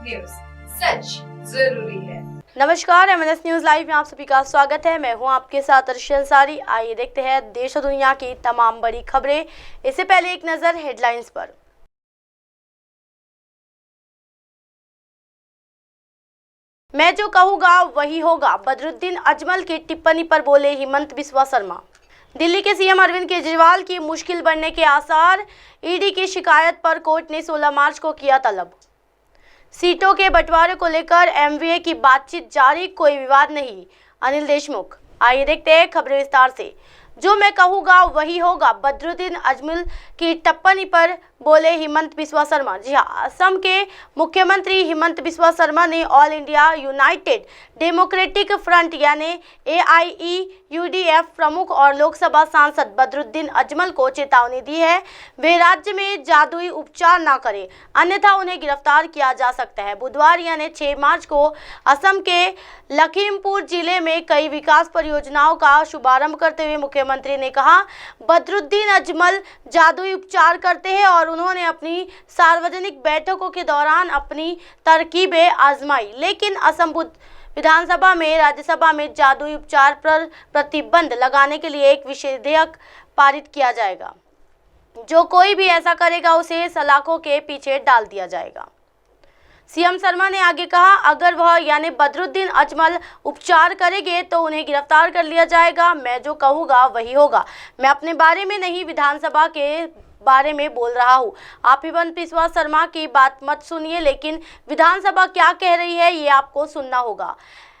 News, सच जरूरी है। नमस्कार, एमएनएस न्यूज लाइव में आप सभी का स्वागत है। मैं हूं आपके साथ अर्शी अंसारी। आइए देखते हैं देश और दुनिया की तमाम बड़ी खबरें। इससे पहले एक नजर हेडलाइंस पर। मैं जो कहूंगा वही होगा, बदरुद्दीन अजमल की टिप्पणी पर बोले हिमंत बिस्वा शर्मा। दिल्ली के सीएम अरविंद केजरीवाल की मुश्किल बढ़ने के आसार, ईडी की शिकायत पर कोर्ट ने 16 मार्च को किया तलब। सीटों के बंटवारे को लेकर एमवीए की बातचीत जारी, कोई विवाद नहीं, अनिल देशमुख। आइए देखते हैं खबरें विस्तार से। जो मैं कहूँगा वही होगा, बदरुद्दीन अजमल की टिप्पणी पर बोले हिमंत बिस्वा शर्मा। जी हाँ, असम के मुख्यमंत्री हिमंत बिस्वा शर्मा ने all India United democratic front यानी AIEUDF प्रमुख और लोकसभा सांसद बदरुद्दीन अजमल को चेतावनी दी है, वे राज्य में जादुई उपचार न करें, अन्यथा उन्हें गिरफ्तार किया जा सकता है। बुधवार यानी 6 मार्च को असम के लखीमपुर जिले में कई विकास परियोजनाओं का शुभारंभ करते हुए मुख्यमंत्री ने कहा, बदरुद्दीन अजमल जादुई उपचार करते हैं और उन्होंने अपनी सार्वजनिक बैठकों के दौरान अपनी तरकीबें आजमाई, लेकिन असम विधानसभा में राज्यसभा में जादुई उपचार पर प्रतिबंध लगाने के लिए एक विधेयक पारित किया जाएगा। जो कोई भी ऐसा करेगा उसे सलाखों के पीछे डाल दिया जाएगा। सीएम शर्मा ने आगे कहा, अगर वह यानी बदरुद्दीन अजमल उपचार करेंगे तो उन्हें गिरफ्तार कर लिया जाएगा। मैं जो कहूँगा वही होगा। मैं अपने बारे में नहीं, विधानसभा के बारे में बोल रहा हूँ। आप हिमंत बिस्वा शर्मा की बात मत सुनिए, लेकिन विधानसभा क्या कह रही है ये आपको सुनना होगा।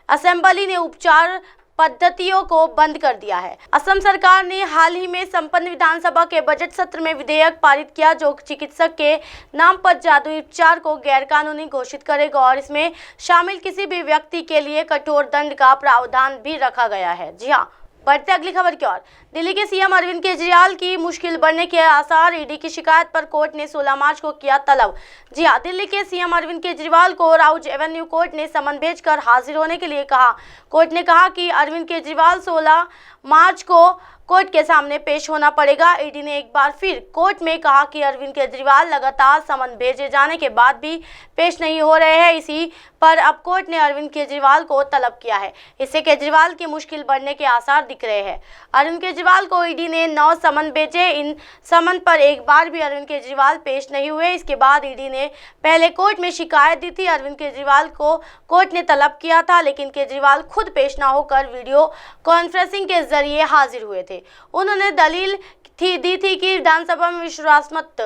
असेंबली ने उपचार पद्धतियों को बंद कर दिया है। असम सरकार ने हाल ही में संपन्न विधानसभा के बजट सत्र में विधेयक पारित किया जो चिकित्सक के नाम पर जादुई उपचार को गैरकानूनी घोषित करेगा और इसमें शामिल किसी भी व्यक्ति के लिए कठोर दंड का प्रावधान भी रखा गया है। जी हाँ, बढ़ते अगली खबर की ओर। दिल्ली के सीएम अरविंद केजरीवाल की मुश्किल बढ़ने के आसार, ईडी की शिकायत पर कोर्ट ने 16 मार्च को किया तलब। जी हां, दिल्ली के सीएम अरविंद केजरीवाल को राउज एवेन्यू कोर्ट ने समन भेजकर हाजिर होने के लिए कहा। कोर्ट ने कहा कि अरविंद केजरीवाल 16 मार्च को कोर्ट के सामने पेश होना पड़ेगा। ईडी ने एक बार फिर कोर्ट में कहा कि अरविंद केजरीवाल लगातार समन भेजे जाने के बाद भी पेश नहीं हो रहे हैं। इसी पर अब कोर्ट ने अरविंद केजरीवाल को तलब किया है। इससे केजरीवाल की मुश्किल बढ़ने के आसार दिख रहे हैं। अरविंद केजरीवाल को ईडी ने 9 समन भेजे। इन समन पर एक बार भी अरविंद केजरीवाल पेश नहीं हुए। इसके बाद ईडी ने पहले कोर्ट में शिकायत दी थी। अरविंद केजरीवाल को कोर्ट ने तलब किया था, लेकिन केजरीवाल खुद पेश न होकर वीडियो कॉन्फ्रेंसिंग के जरिए हाजिर हुए थे। उन्होंने दलील दी थी कि विधानसभा में विश्वासमत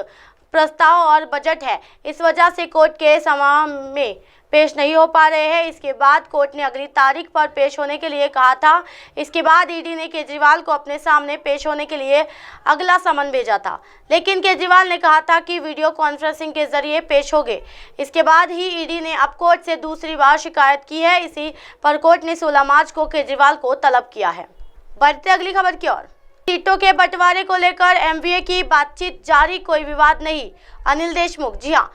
प्रस्ताव और बजट है, इस वजह से कोर्ट के समय में पेश नहीं हो पा रहे हैं। इसके बाद कोर्ट ने अगली तारीख पर पेश होने के लिए कहा था। इसके बाद ईडी ने केजरीवाल को अपने सामने पेश होने के लिए अगला समन भेजा था, लेकिन केजरीवाल ने कहा था कि वीडियो कॉन्फ्रेंसिंग के जरिए पेश होंगे। इसके बाद ही ईडी ने अब कोर्ट से दूसरी बार शिकायत की है। इसी पर कोर्ट ने 16 मार्च को केजरीवाल को तलब किया है। बढ़ते अगली खबर की ओर। सीटों के बंटवारे को लेकर एमवीए की बातचीत जारी, कोई विवाद नहीं, अनिल देशमुख। जी हाँ,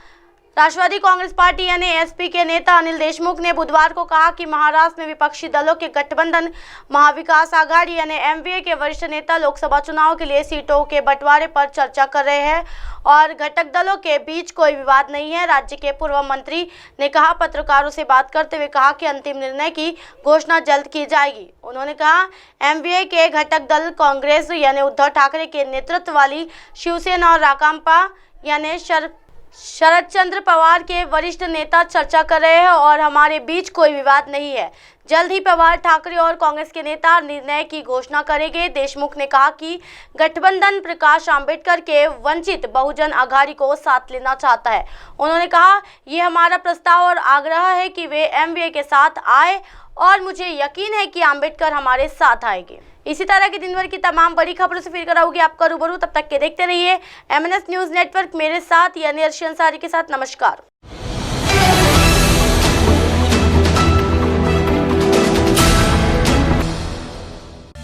राष्ट्रवादी कांग्रेस पार्टी यानी एसपी के नेता अनिल देशमुख ने बुधवार को कहा कि महाराष्ट्र में विपक्षी दलों के गठबंधन महाविकास आघाड़ी यानी एमवीए के वरिष्ठ नेता लोकसभा चुनाव के लिए सीटों के बंटवारे पर चर्चा कर रहे हैं और घटक दलों के बीच कोई विवाद नहीं है। राज्य के पूर्व मंत्री ने कहा, पत्रकारों से बात करते हुए कहा कि अंतिम निर्णय की घोषणा जल्द की जाएगी। उन्होंने कहा, एमवीए के घटक दल कांग्रेस यानी उद्धव ठाकरे के नेतृत्व वाली शिवसेना और राकांपा यानी शरद चंद्र पवार के वरिष्ठ नेता चर्चा कर रहे हैं और हमारे बीच कोई विवाद नहीं है। जल्द ही पवार, ठाकरे और कांग्रेस के नेता निर्णय की घोषणा करेंगे। देशमुख ने कहा कि गठबंधन प्रकाश आंबेडकर के वंचित बहुजन आघाड़ी को साथ लेना चाहता है। उन्होंने कहा, ये हमारा प्रस्ताव और आग्रह है कि वे एमवीए के साथ आए और मुझे यकीन है कि आंबेडकर हमारे साथ आएंगे। इसी तरह की दिन भर की तमाम बड़ी खबरों से फिर कराऊंगी आपका रूबरू। तब तक के देखते रहिए एमएनएस न्यूज नेटवर्क। मेरे साथ यानी अर्शी अंसारी के साथ नमस्कार।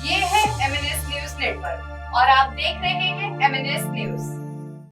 ये है एमएनएस न्यूज नेटवर्क और आप देख रहे हैं एमएनएस न्यूज।